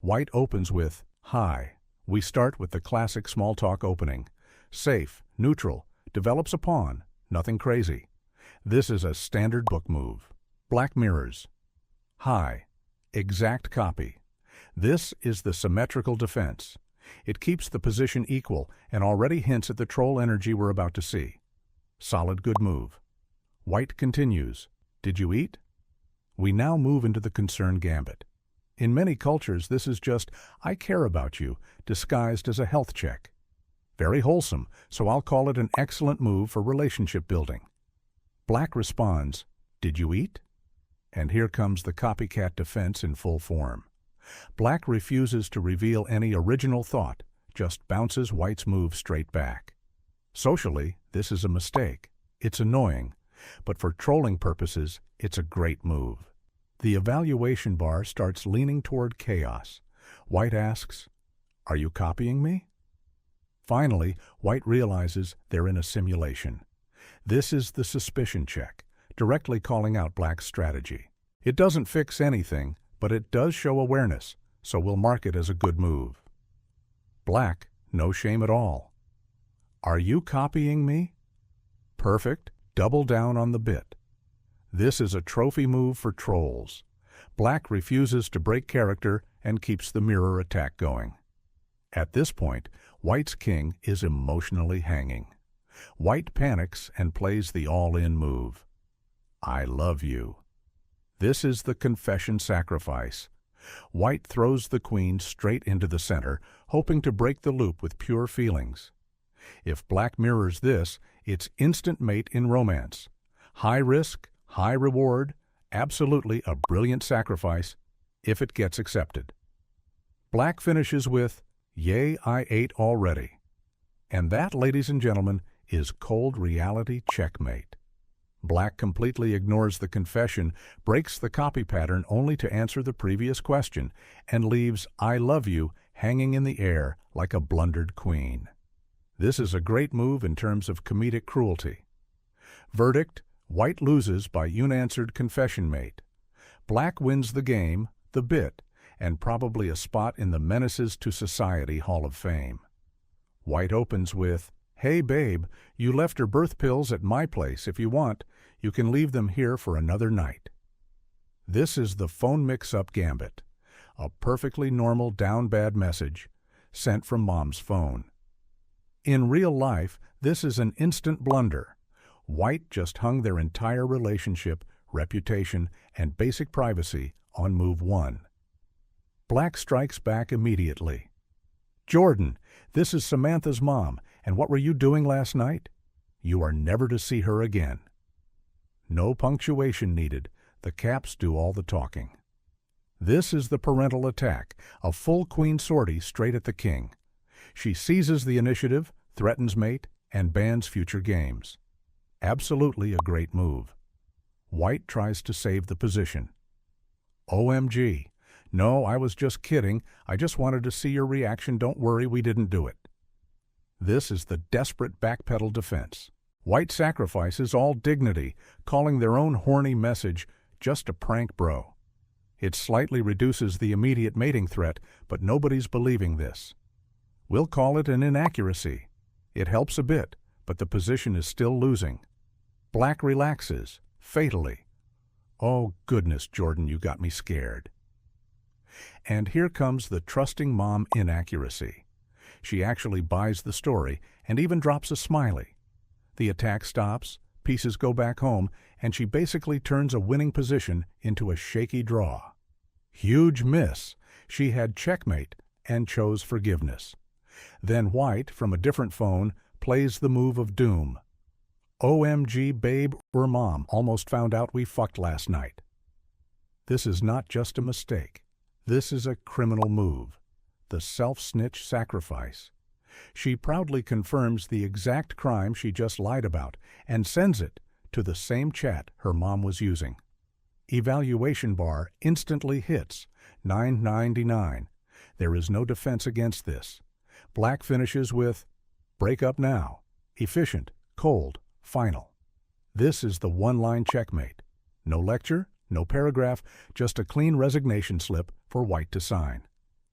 White opens with, "Hi." We start with the classic small talk opening. Safe, neutral, develops a pawn, nothing crazy. This is a standard book move. Black mirrors. Hi. Exact copy. This is the symmetrical defense. It keeps the position equal and already hints at the troll energy we're about to see. Solid good move. White continues. Did you eat? We now move into the concern gambit. In many cultures, this is just, I care about you, disguised as a health check. Very wholesome, so I'll call it an excellent move for relationship building. Black responds, did you eat? And here comes the copycat defense in full form. Black refuses to reveal any original thought, just bounces White's move straight back. Socially, this is a mistake. It's annoying, but for trolling purposes, it's a great move. The evaluation bar starts leaning toward chaos. White asks, are you copying me? Finally, White realizes they're in a simulation. This is the suspicion check, directly calling out Black's strategy. It doesn't fix anything, but it does show awareness, so we'll mark it as a good move. Black, no shame at all. Are you copying me? Perfect, double down on the bit. This is a trophy move for trolls. Black refuses to break character and keeps the mirror attack going. At this point, White's king is emotionally hanging. White panics and plays the all-in move. I love you. This is the confession sacrifice. White throws the queen straight into the center, hoping to break the loop with pure feelings. If Black mirrors this, it's instant mate in romance. High risk, high reward, absolutely a brilliant sacrifice, if it gets accepted. Black finishes with, yay, I ate already. And that, ladies and gentlemen, is cold reality checkmate. Black completely ignores the confession, breaks the copy pattern only to answer the previous question, and leaves I love you hanging in the air like a blundered queen. This is a great move in terms of comedic cruelty. Verdict, White loses by unanswered confession mate. Black wins the game, the bit, and probably a spot in the Menaces to Society Hall of Fame. White opens with, hey babe, you left your birth pills at my place. If you want, you can leave them here for another night. This is the phone mix-up gambit, a perfectly normal down bad message sent from mom's phone. In real life, this is an instant blunder. White just hung their entire relationship, reputation, and basic privacy on move 1. Black strikes back immediately. Jordan, this is Samantha's mom, and what were you doing last night? You are never to see her again. No punctuation needed. The caps do all the talking. This is the parental attack, a full queen sortie straight at the king. She seizes the initiative, threatens mate, and bans future games. Absolutely a great move. White tries to save the position. OMG. No, I was just kidding. I just wanted to see your reaction. Don't worry, we didn't do it. This is the desperate backpedal defense. White sacrifices all dignity, calling their own horny message just a prank bro. It slightly reduces the immediate mating threat, but nobody's believing this. We'll call it an inaccuracy. It helps a bit, but the position is still losing. Black relaxes, fatally. Oh goodness, Jordan, you got me scared. And here comes the trusting mom inaccuracy. She actually buys the story and even drops a smiley. The attack stops, pieces go back home, and she basically turns a winning position into a shaky draw. Huge miss. She had checkmate and chose forgiveness. Then White, from a different phone, plays the move of doom. OMG, babe, or mom, almost found out we fucked last night. This is not just a mistake. This is a criminal move. The self-snitch sacrifice. She proudly confirms the exact crime she just lied about and sends it to the same chat her mom was using. Evaluation bar instantly hits, 999. There is no defense against this. Black finishes with, break up now. Efficient, cold, final. This is the one-line checkmate. No lecture, no paragraph, just a clean resignation slip for White to sign.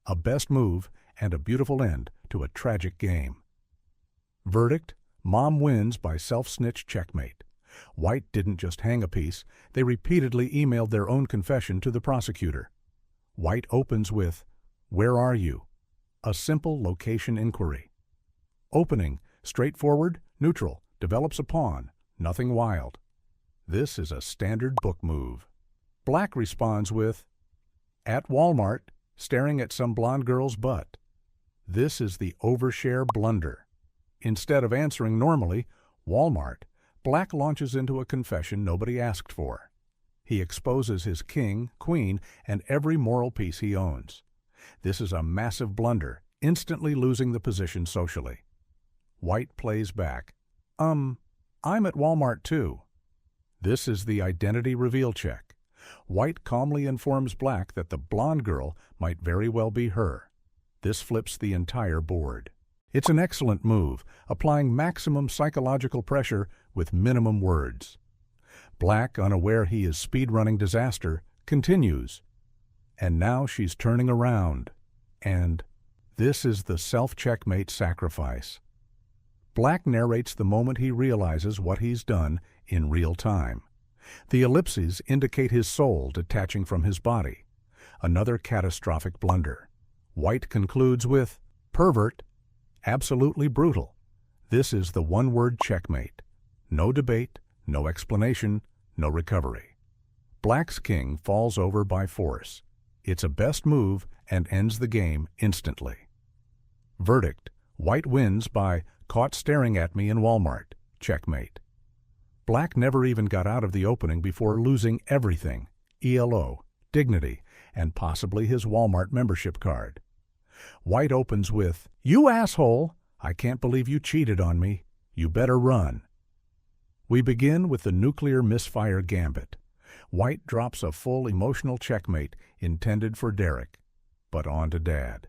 A best move and a beautiful end to a tragic game. Verdict: Mom wins by self-snitch checkmate. White didn't just hang a piece, they repeatedly emailed their own confession to the prosecutor. White opens with, "Where are you?" A simple location inquiry. Opening: straightforward, neutral, develops a pawn, nothing wild. This is a standard book move. Black responds with, "At Walmart, staring at some blonde girl's butt." This is the overshare blunder. Instead of answering normally, Walmart, Black launches into a confession nobody asked for. He exposes his king, queen, and every moral piece he owns. This is a massive blunder, instantly losing the position socially. White plays back, I'm at Walmart too." This is the identity reveal check. White calmly informs Black that the blonde girl might very well be her. This flips the entire board. It's an excellent move, applying maximum psychological pressure with minimum words. Black, unaware he is speedrunning disaster, continues. And now she's turning around. And this is the self-checkmate sacrifice. Black narrates the moment he realizes what he's done in real time. The ellipses indicate his soul detaching from his body. Another catastrophic blunder. White concludes with, "Pervert." Absolutely brutal. This is the one-word checkmate. No debate, no explanation, no recovery. Black's king falls over by force. It's a best move and ends the game instantly. Verdict: White wins by "caught staring at me in Walmart." Checkmate. Black never even got out of the opening before losing everything: ELO, dignity, and possibly his Walmart membership card. White opens with, "You asshole! I can't believe you cheated on me. You better run." We begin with the nuclear misfire gambit. White drops a full emotional checkmate intended for Derek, but on to Dad.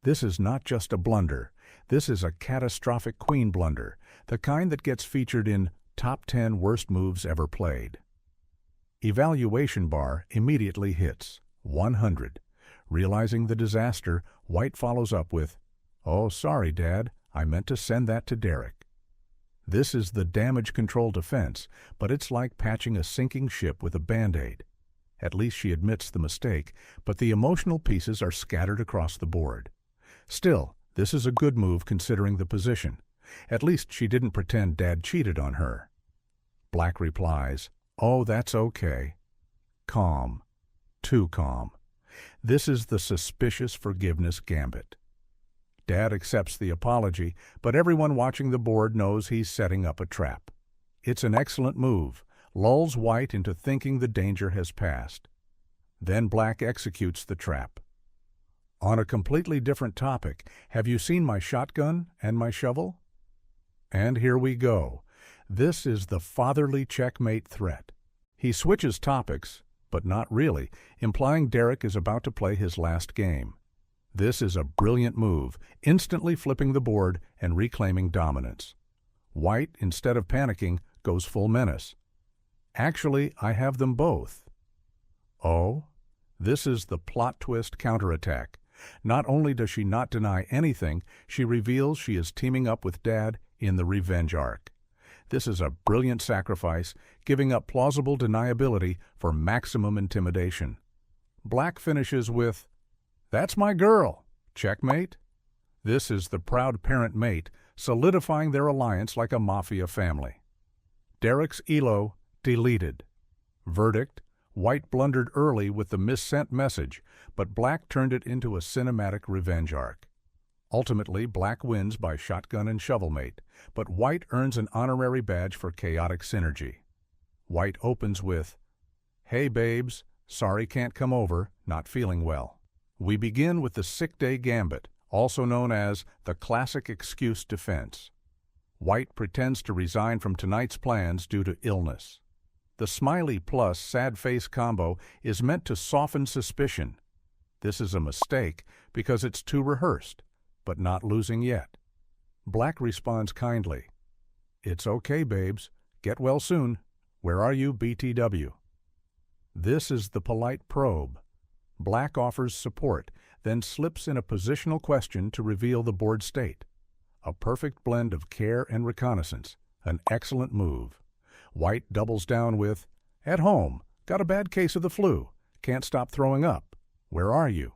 This is not just a blunder. This is a catastrophic queen blunder, the kind that gets featured in Top 10 Worst Moves Ever Played. Evaluation bar immediately hits 100. Realizing the disaster, White follows up with, "Oh, sorry, Dad, I meant to send that to Derek." This is the damage control defense, but it's like patching a sinking ship with a Band-Aid. At least she admits the mistake, but the emotional pieces are scattered across the board. Still, this is a good move considering the position. At least she didn't pretend Dad cheated on her. Black replies, "Oh, that's okay." Calm. Too calm. This is the suspicious forgiveness gambit. Dad accepts the apology, but everyone watching the board knows he's setting up a trap. It's an excellent move, lulls White into thinking the danger has passed. Then Black executes the trap. On a completely different topic, have you seen my shotgun and my shovel? And here we go. This is the fatherly checkmate threat. He switches topics, but not really, implying Derek is about to play his last game. This is a brilliant move, instantly flipping the board and reclaiming dominance. White, instead of panicking, goes full menace. "Actually, I have them both." Oh? This is the plot twist counterattack. Not only does she not deny anything, she reveals she is teaming up with Dad in the revenge arc. This is a brilliant sacrifice, giving up plausible deniability for maximum intimidation. Black finishes with, "That's my girl." Checkmate. This is the proud parent mate, solidifying their alliance like a mafia family. Derek's ELO deleted. Verdict: White blundered early with the missent message, but Black turned it into a cinematic revenge arc. Ultimately, Black wins by shotgun and shovelmate, but White earns an honorary badge for chaotic synergy. White opens with, "Hey babes, sorry can't come over, not feeling well." We begin with the sick day gambit, also known as the classic excuse defense. White pretends to resign from tonight's plans due to illness. The smiley plus sad face combo is meant to soften suspicion. This is a mistake because it's too rehearsed, but not losing yet. Black responds kindly, "It's okay, babes. Get well soon. Where are you, BTW?" This is the polite probe. Black offers support, then slips in a positional question to reveal the board state. A perfect blend of care and reconnaissance, an excellent move. White doubles down with, "At home, got a bad case of the flu, can't stop throwing up. Where are you?"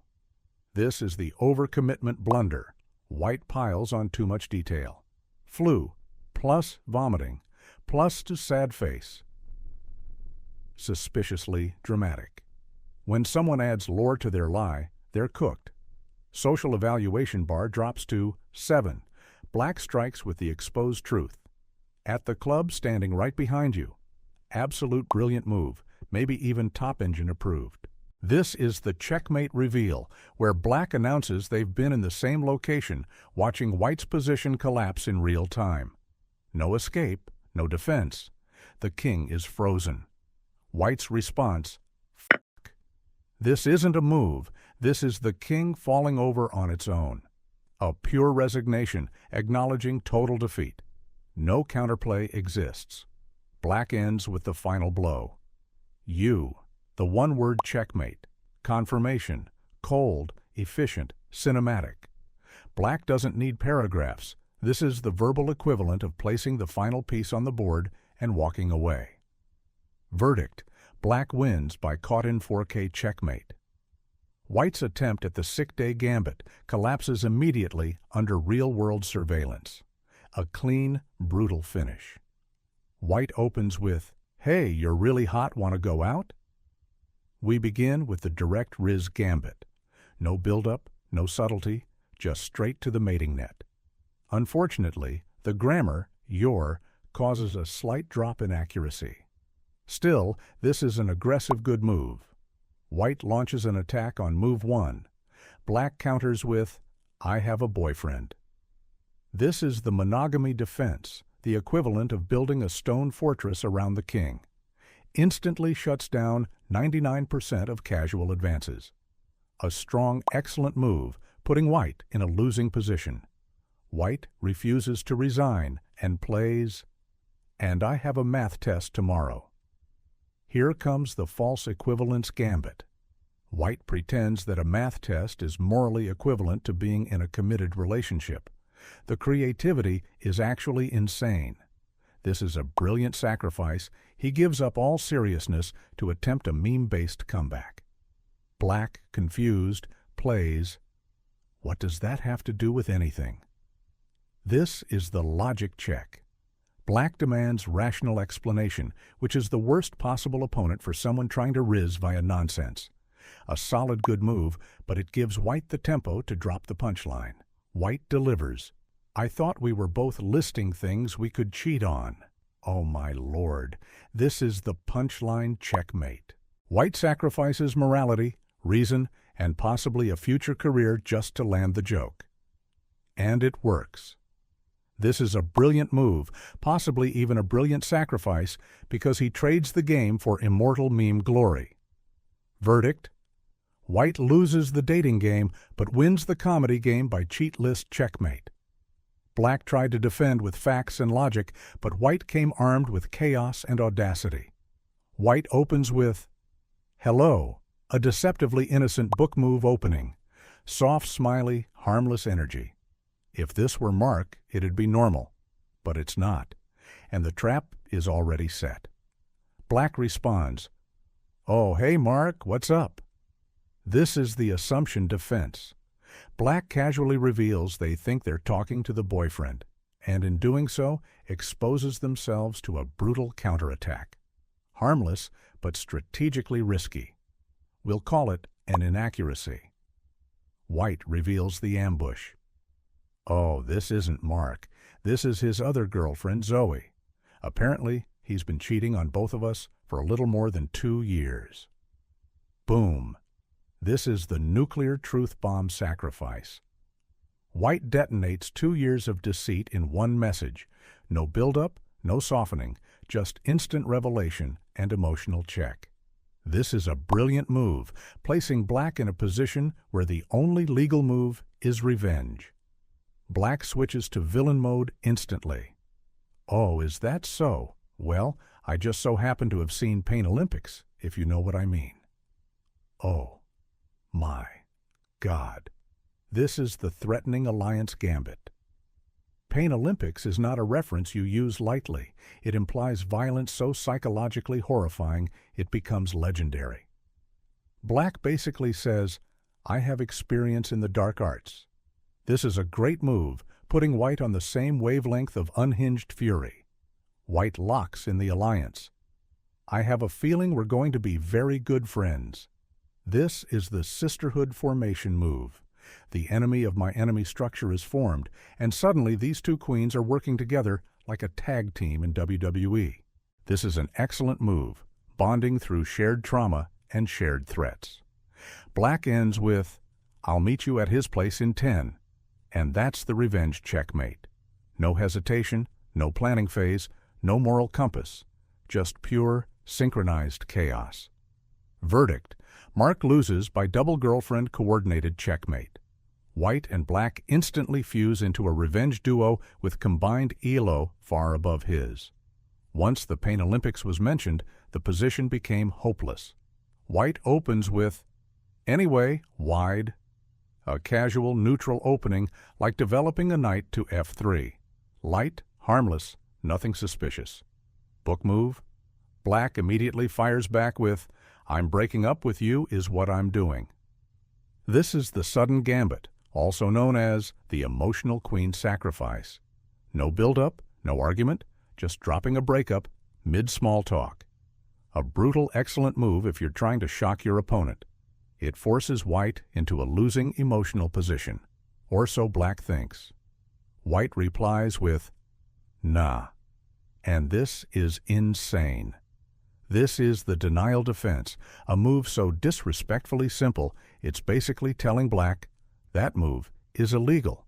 This is the overcommitment blunder. White piles on too much detail. Flu, plus vomiting, plus to sad face. Suspiciously dramatic. When someone adds lore to their lie, they're cooked. Social evaluation bar drops to 7. Black strikes with the exposed truth. At the club standing right behind you. Absolute brilliant move, maybe even top engine approved. This is the checkmate reveal, where Black announces they've been in the same location, watching White's position collapse in real time. No escape, no defense. The king is frozen. White's response, "F***." This isn't a move, this is the king falling over on its own. A pure resignation, acknowledging total defeat. No counterplay exists. Black ends with the final blow. You, the one-word checkmate. Confirmation, cold, efficient, cinematic. Black doesn't need paragraphs. This is the verbal equivalent of placing the final piece on the board and walking away. Verdict, Black wins by caught-in 4K checkmate. White's attempt at the sick-day gambit collapses immediately under real-world surveillance. A clean, brutal finish. White opens with, "Hey, you're really hot, want to go out?" We begin with the direct Riz gambit. No build-up, no subtlety, just straight to the mating net. Unfortunately, the grammar, your, causes a slight drop in accuracy. Still, this is an aggressive good move. White launches an attack on move 1. Black counters with, "I have a boyfriend." This is the monogamy defense, the equivalent of building a stone fortress around the king. Instantly shuts down 99% of casual advances. A strong, excellent move, putting White in a losing position. White refuses to resign and plays, "And I have a math test tomorrow." Here comes the false equivalence gambit. White pretends that a math test is morally equivalent to being in a committed relationship. The creativity is actually insane. This is a brilliant sacrifice. He gives up all seriousness to attempt a meme-based comeback. Black, confused, plays, "What does that have to do with anything?" This is the logic check. Black demands rational explanation, which is the worst possible opponent for someone trying to riz via nonsense. A solid good move, but it gives White the tempo to drop the punchline. White delivers. "I thought we were both listing things we could cheat on." Oh my lord, this is the punchline checkmate. White sacrifices morality, reason, and possibly a future career just to land the joke. And it works. This is a brilliant move, possibly even a brilliant sacrifice, because he trades the game for immortal meme glory. Verdict: White loses the dating game, but wins the comedy game by cheat list checkmate. Black tried to defend with facts and logic, but White came armed with chaos and audacity. White opens with, "Hello," a deceptively innocent book move opening. Soft, smiley, harmless energy. If this were Mark, it'd be normal. But it's not, and the trap is already set. Black responds, "Oh, hey Mark, what's up?" This is the assumption defense. Black casually reveals they think they're talking to the boyfriend, and in doing so, exposes themselves to a brutal counterattack. Harmless, but strategically risky. We'll call it an inaccuracy. White reveals the ambush. Oh, this isn't Mark. This is his other girlfriend, Zoe. Apparently, he's been cheating on both of us for a little more than 2 years. Boom. This is the nuclear truth bomb sacrifice. White detonates 2 years of deceit in one message. No build-up, no softening, just instant revelation and emotional check. This is a brilliant move, placing Black in a position where the only legal move is revenge. Black switches to villain mode instantly. Oh, is that so? Well, I just so happen to have seen Pain Olympics, if you know what I mean. Oh, my. God. This is the threatening alliance gambit. Pain Olympics is not a reference you use lightly. It implies violence so psychologically horrifying it becomes legendary. Black basically says, I have experience in the dark arts. This is a great move, putting White on the same wavelength of unhinged fury. White locks in the alliance. I have a feeling we're going to be very good friends. This is the sisterhood formation move. The enemy of my enemy structure is formed, and suddenly these two queens are working together like a tag team in WWE. This is an excellent move, bonding through shared trauma and shared threats. Black ends with, I'll meet you at his place in 10. And that's the revenge checkmate. No hesitation, no planning phase, no moral compass. Just pure, synchronized chaos. Verdict: Mark loses by double girlfriend coordinated checkmate. White and Black instantly fuse into a revenge duo with combined elo far above his. Once the Pain Olympics was mentioned, the position became hopeless. White opens with, anyway, wide. A casual, neutral opening like developing a knight to f3. Light, harmless, nothing suspicious. Book move. Black immediately fires back with, I'm breaking up with you is what I'm doing. This is the sudden gambit, also known as the emotional queen sacrifice. No build-up, no argument, just dropping a breakup mid-small talk. A brutal, excellent move if you're trying to shock your opponent. It forces White into a losing emotional position, or so Black thinks. White replies with, nah. And this is insane. This is the denial defense, a move so disrespectfully simple, it's basically telling Black, that move is illegal.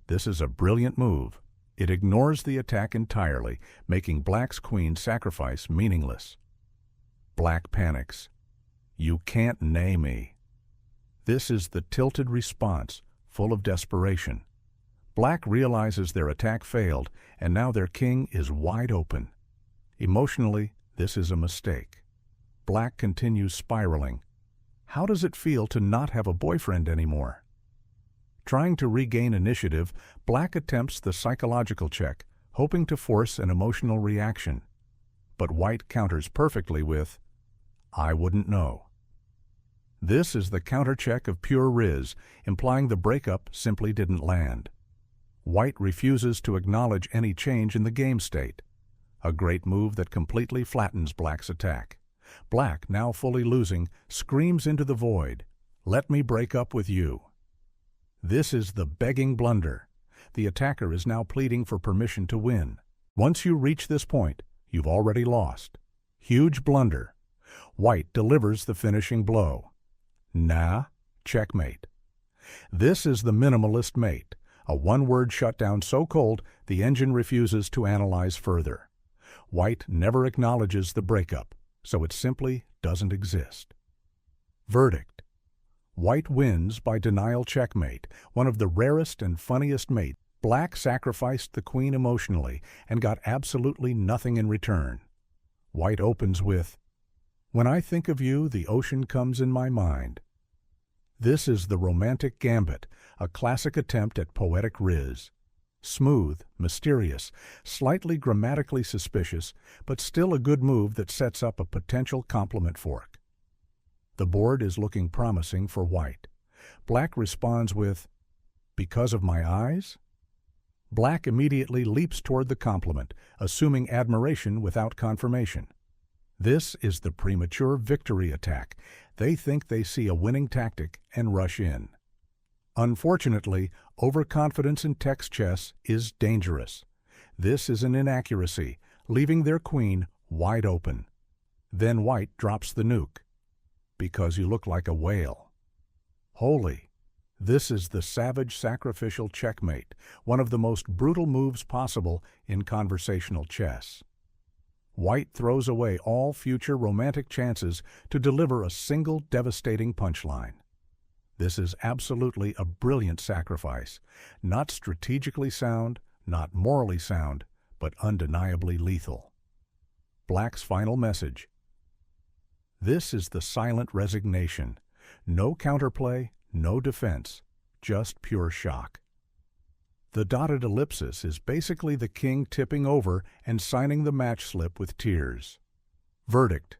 This is a brilliant move. It ignores the attack entirely, making Black's queen sacrifice meaningless. Black panics. You can't nay me. This is the tilted response, full of desperation. Black realizes their attack failed, and now their king is wide open. Emotionally, this is a mistake. Black continues spiraling. How does it feel to not have a boyfriend anymore? Trying to regain initiative, Black attempts the psychological check, hoping to force an emotional reaction. But White counters perfectly with, I wouldn't know. This is the counter-check of pure riz, implying the breakup simply didn't land. White refuses to acknowledge any change in the game state. A great move that completely flattens Black's attack. Black, now fully losing, screams into the void, let me break up with you. This is the begging blunder. The attacker is now pleading for permission to win. Once you reach this point, you've already lost. Huge blunder. White delivers the finishing blow. Nah, checkmate. This is the minimalist mate, a one-word shutdown so cold the engine refuses to analyze further. White never acknowledges the breakup, so it simply doesn't exist. Verdict: White wins by denial checkmate, one of the rarest and funniest mates. Black sacrificed the queen emotionally and got absolutely nothing in return. White opens with, when I think of you, the ocean comes in my mind. This is the romantic gambit, a classic attempt at poetic riz. Smooth, mysterious, slightly grammatically suspicious, but still a good move that sets up a potential compliment fork. The board is looking promising for White. Black responds with, because of my eyes? Black immediately leaps toward the compliment, assuming admiration without confirmation. This is the premature victory attack. They think they see a winning tactic and rush in. Unfortunately, overconfidence in text chess is dangerous. This is an inaccuracy, leaving their queen wide open. Then White drops the nuke. Because you look like a whale. Holy! This is the savage sacrificial checkmate, one of the most brutal moves possible in conversational chess. White throws away all future romantic chances to deliver a single devastating punchline. This is absolutely a brilliant sacrifice, not strategically sound, not morally sound, but undeniably lethal. Black's final message. This is the silent resignation. No counterplay, no defense, just pure shock. The dotted ellipsis is basically the king tipping over and signing the match slip with tears. Verdict: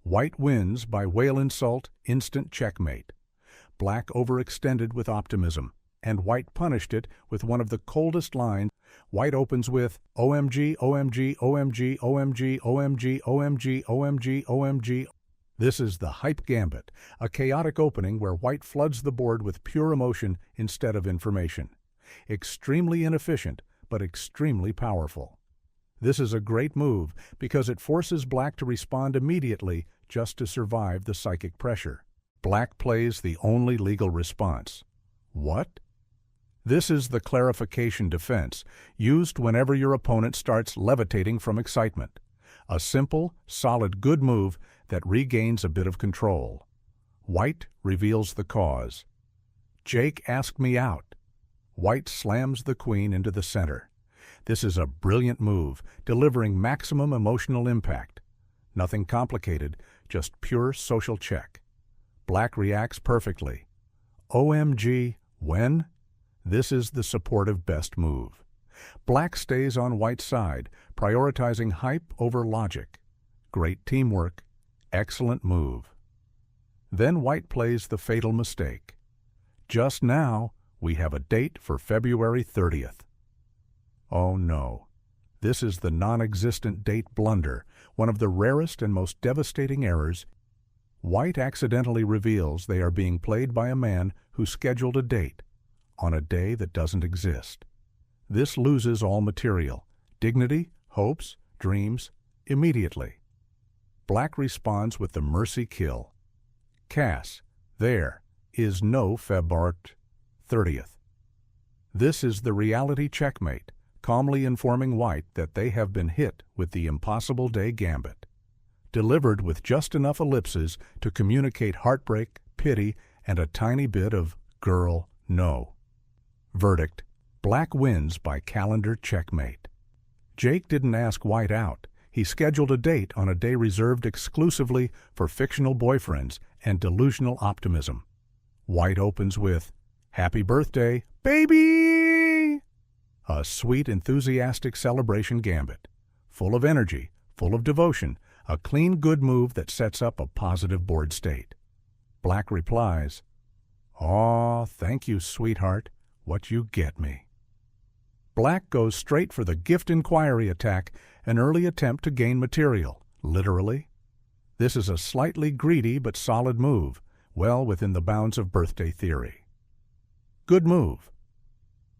White wins by whale insult, instant checkmate. Black overextended with optimism, and White punished it with one of the coldest lines. White opens with OMG, OMG, OMG, OMG, OMG, OMG, OMG, OMG. This is the Hype Gambit, a chaotic opening where White floods the board with pure emotion instead of information. Extremely inefficient, but extremely powerful. This is a great move because it forces Black to respond immediately just to survive the psychic pressure. Black plays the only legal response. What? This is the clarification defense, used whenever your opponent starts levitating from excitement. A simple, solid, good move that regains a bit of control. White reveals the cause. Jake asked me out. White slams the queen into the center. This is a brilliant move, delivering maximum emotional impact. Nothing complicated, just pure social check. Black reacts perfectly. OMG, when? This is the supportive best move. Black stays on White's side, prioritizing hype over logic. Great teamwork. Excellent move. Then White plays the fatal mistake. Just now, we have a date for February 30th. Oh no. This is the non-existent date blunder, one of the rarest and most devastating errors. White accidentally reveals they are being played by a man who scheduled a date on a day that doesn't exist. This loses all material, dignity, hopes, dreams, immediately. Black responds with the mercy kill. Cass, there is no February 30th. This is the reality checkmate, calmly informing White that they have been hit with the impossible day gambit. Delivered with just enough ellipses to communicate heartbreak, pity, and a tiny bit of girl, no. Verdict: Black wins by calendar checkmate. Jake didn't ask White out. He scheduled a date on a day reserved exclusively for fictional boyfriends and delusional optimism. White opens with, "Happy birthday, baby!" A sweet, enthusiastic celebration gambit. Full of energy, full of devotion, a clean, good move that sets up a positive board state. Black replies, "Aw, thank you, sweetheart. What you get me." Black goes straight for the gift inquiry attack, an early attempt to gain material, literally. This is a slightly greedy but solid move, well within the bounds of birthday theory. Good move.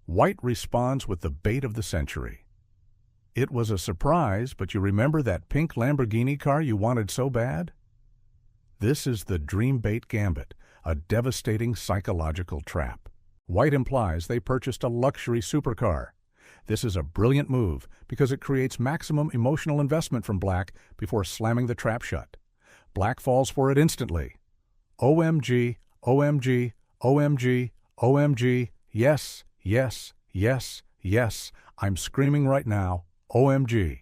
White responds with the bait of the century. It was a surprise, but you remember that pink Lamborghini car you wanted so bad? This is the dream bait gambit, a devastating psychological trap. White implies they purchased a luxury supercar. This is a brilliant move because it creates maximum emotional investment from Black before slamming the trap shut. Black falls for it instantly. OMG, OMG, OMG, OMG, yes, yes, yes, yes, I'm screaming right now, OMG.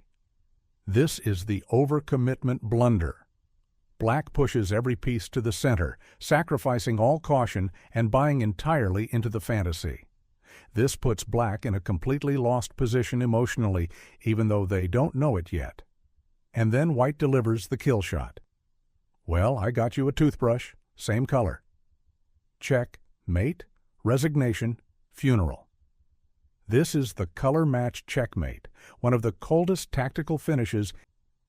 This is the overcommitment blunder. Black pushes every piece to the center, sacrificing all caution and buying entirely into the fantasy. This puts Black in a completely lost position emotionally, even though they don't know it yet. And then White delivers the kill shot. "Well, I got you a toothbrush, same color." Check, mate, resignation, funeral. This is the color match checkmate, one of the coldest tactical finishes.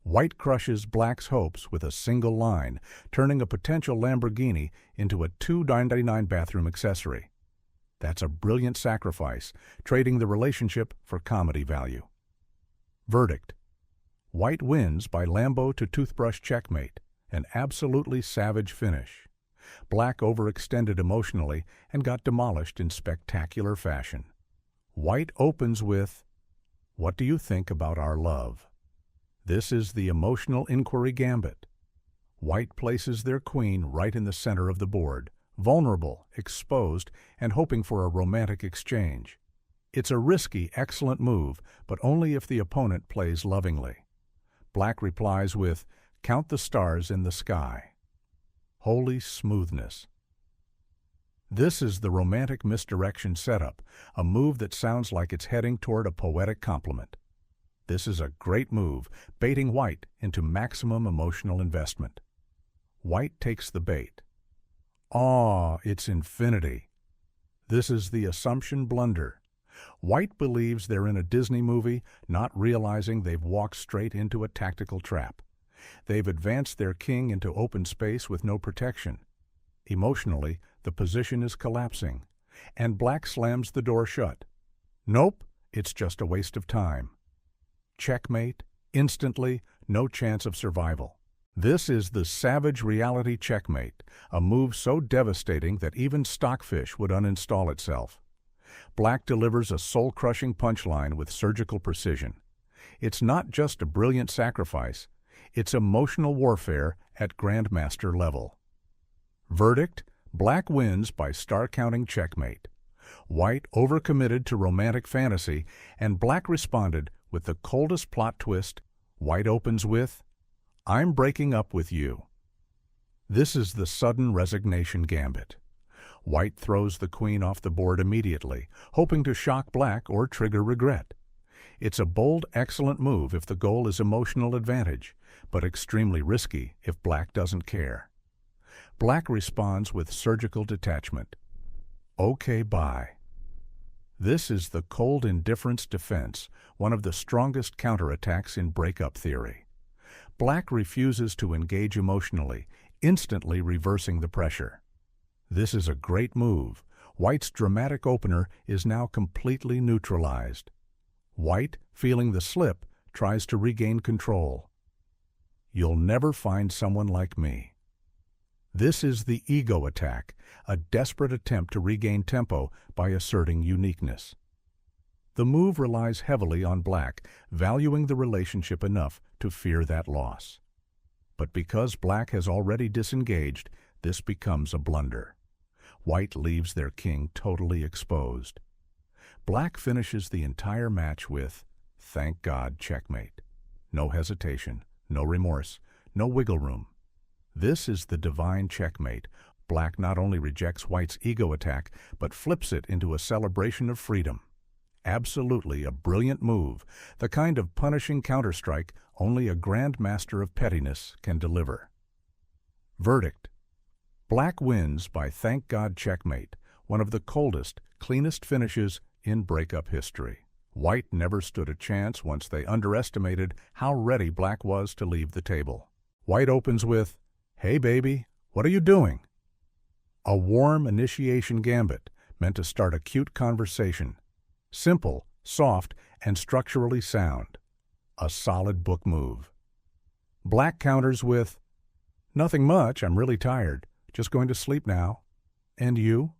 White crushes Black's hopes with a single line, turning a potential Lamborghini into a $2.99 bathroom accessory. That's a brilliant sacrifice, trading the relationship for comedy value. Verdict: White wins by Lambo to toothbrush checkmate, an absolutely savage finish. Black overextended emotionally and got demolished in spectacular fashion. White opens with, "What do you think about our love?" This is the emotional inquiry gambit. White places their queen right in the center of the board, vulnerable, exposed, and hoping for a romantic exchange. It's a risky, excellent move, but only if the opponent plays lovingly. Black replies with, "Count the stars in the sky." Holy smoothness. This is the romantic misdirection setup, a move that sounds like it's heading toward a poetic compliment. This is a great move, baiting white into maximum emotional investment. White takes the bait. Aw, it's infinity. This is the assumption blunder. White believes they're in a Disney movie, not realizing they've walked straight into a tactical trap. They've advanced their king into open space with no protection. Emotionally, the position is collapsing, and black slams the door shut. Nope, it's just a waste of time. Checkmate, instantly, no chance of survival. This is the savage reality checkmate, a move so devastating that even Stockfish would uninstall itself. Black delivers a soul-crushing punchline with surgical precision. It's not just a brilliant sacrifice, it's emotional warfare at Grandmaster level. Verdict: Black wins by star-counting checkmate. White overcommitted to romantic fantasy, and Black responded with the coldest plot twist. White opens with, "I'm breaking up with you." This is the sudden resignation gambit. White throws the queen off the board immediately, hoping to shock Black or trigger regret. It's a bold, excellent move if the goal is emotional advantage, but extremely risky if Black doesn't care. Black responds with surgical detachment. Okay, bye. This is the cold indifference defense, one of the strongest counterattacks in breakup theory. Black refuses to engage emotionally, instantly reversing the pressure. This is a great move. White's dramatic opener is now completely neutralized. White, feeling the slip, tries to regain control. You'll never find someone like me. This is the ego attack, a desperate attempt to regain tempo by asserting uniqueness. The move relies heavily on Black, valuing the relationship enough to fear that loss. But because Black has already disengaged, this becomes a blunder. White leaves their king totally exposed. Black finishes the entire match with, "Thank God, checkmate." No hesitation, no remorse, no wiggle room. This is the divine checkmate. Black not only rejects White's ego attack, but flips it into a celebration of freedom. Absolutely a brilliant move, the kind of punishing counterstrike only a grandmaster of pettiness can deliver. Verdict: Black wins by thank God checkmate, one of the coldest, cleanest finishes in breakup history. White never stood a chance once they underestimated how ready Black was to leave the table. White opens with, "Hey baby, what are you doing?" A warm initiation gambit meant to start a cute conversation. Simple, soft, and structurally sound. A solid book move. Black counters with, "Nothing much, I'm really tired. Just going to sleep now. And you?"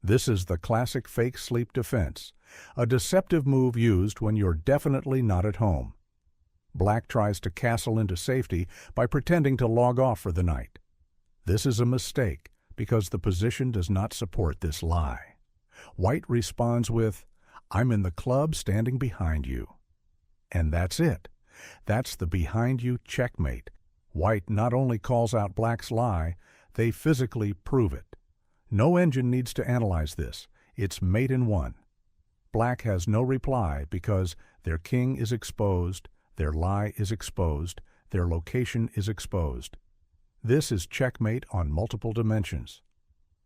This is the classic fake sleep defense, a deceptive move used when you're definitely not at home. Black tries to castle into safety by pretending to log off for the night. This is a mistake because the position does not support this lie. White responds with, "I'm in the club standing behind you." And that's it. That's the behind you checkmate. White not only calls out Black's lie, they physically prove it. No engine needs to analyze this. It's mate in one. Black has no reply because their king is exposed, their lie is exposed, their location is exposed. This is checkmate on multiple dimensions.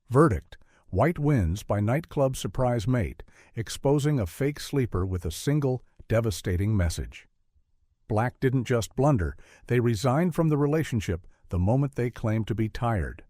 Verdict: White wins by nightclub surprise mate, exposing a fake sleeper with a single, devastating message. Black didn't just blunder, they resigned from the relationship the moment they claimed to be tired.